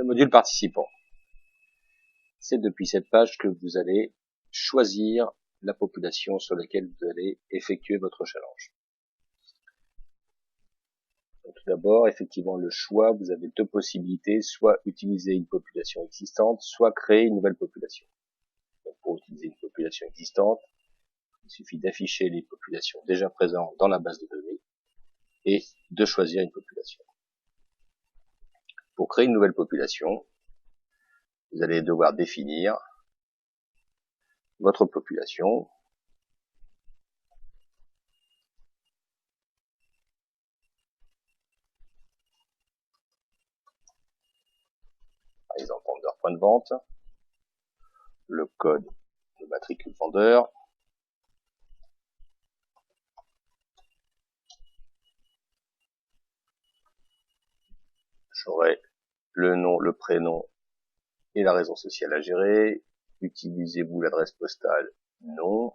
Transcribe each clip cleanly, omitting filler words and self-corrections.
module participant. C'est depuis cette page que vous allez choisir la population sur laquelle vous allez effectuer votre challenge. Donc, tout d'abord, effectivement, le choix, vous avez deux possibilités, soit utiliser une population existante, soit créer une nouvelle population. Donc, pour utiliser une population existante, il suffit d'afficher les populations déjà présentes dans la base de données et de choisir une population. Pour créer une nouvelle population, vous allez devoir définir votre population. Par exemple, vendeur point de vente, le code de matricule vendeur, j'aurai le nom, le prénom et la raison sociale à gérer. Utilisez-vous l'adresse postale? Non.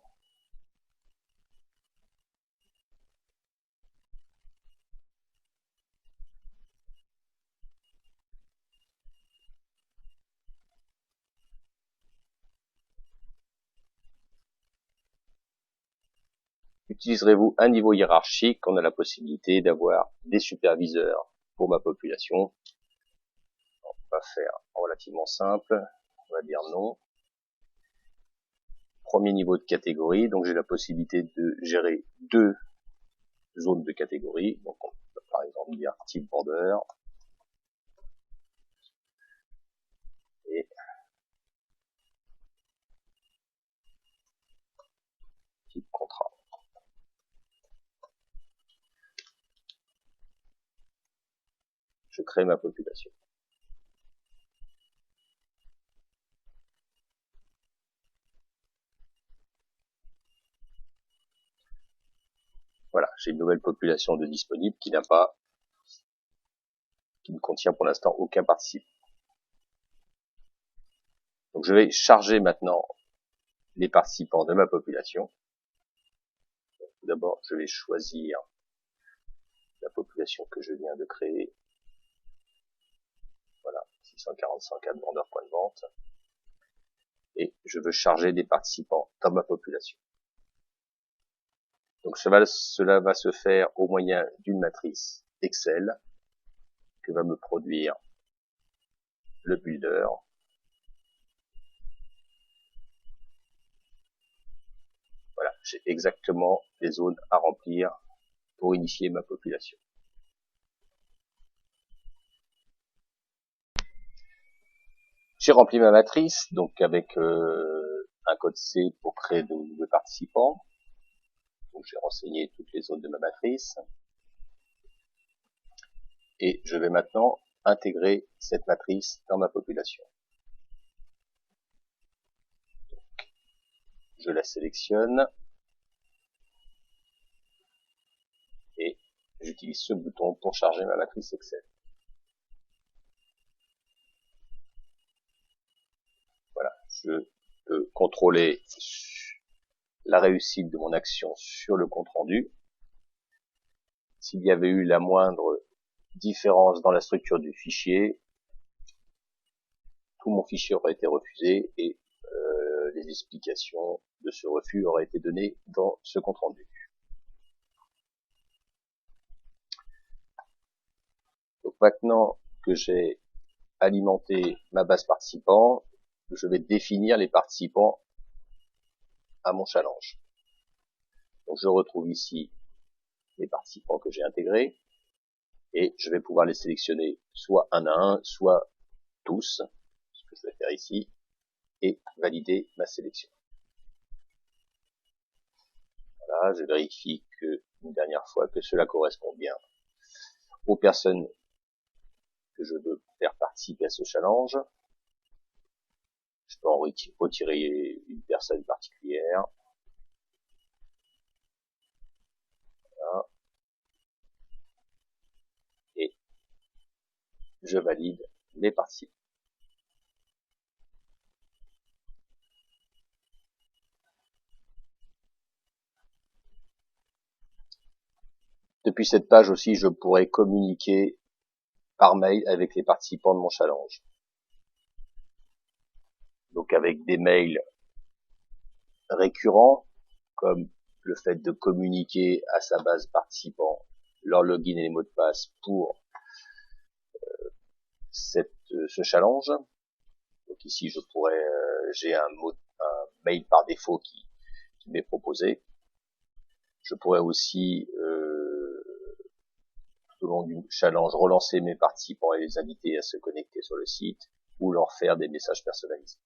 Utiliserez-vous un niveau hiérarchique? On a la possibilité d'avoir des superviseurs pour ma population. On va faire relativement simple. On va dire non. Premier niveau de catégorie, donc j'ai la possibilité de gérer deux zones de catégorie. Donc on peut par exemple dire type vendeur et type contrat. Je crée ma population. Voilà, j'ai une nouvelle population de disponibles qui ne contient pour l'instant aucun participant. Donc je vais charger maintenant les participants de ma population. Tout d'abord, je vais choisir la population que je viens de créer. Voilà, 640-104 vendeurs point de vente. Et je veux charger des participants dans ma population. Donc cela va se faire au moyen d'une matrice Excel que va me produire le builder. Voilà, j'ai exactement les zones à remplir pour initier ma population. J'ai rempli ma matrice, donc avec un code C pour créer de nouveaux participants. Donc j'ai renseigné toutes les zones de ma matrice. Et je vais maintenant intégrer cette matrice dans ma population. Donc, je la sélectionne. Et j'utilise ce bouton pour charger ma matrice Excel. Voilà, je peux contrôler la réussite de mon action sur le compte rendu. S'il y avait eu la moindre différence dans la structure du fichier, tout mon fichier aurait été refusé et les explications de ce refus auraient été données dans ce compte rendu. Donc maintenant que j'ai alimenté ma base participants, je vais définir les participants à mon challenge. Donc je retrouve ici les participants que j'ai intégrés et je vais pouvoir les sélectionner soit un à un, soit tous, ce que je vais faire ici, et valider ma sélection. Voilà, je vérifie une dernière fois que cela correspond bien aux personnes que je veux faire participer à ce challenge. Je peux en retirer une personne particulière. Voilà. Et je valide les participants. Depuis cette page aussi, je pourrais communiquer par mail avec les participants de mon challenge. donc avec des mails récurrents, comme le fait de communiquer à sa base participant leur login et les mots de passe pour ce challenge. Donc ici, je pourrais, j'ai un mail par défaut qui m'est proposé. Je pourrais aussi, tout au long du challenge, relancer mes participants et les inviter à se connecter sur le site ou leur faire des messages personnalisés.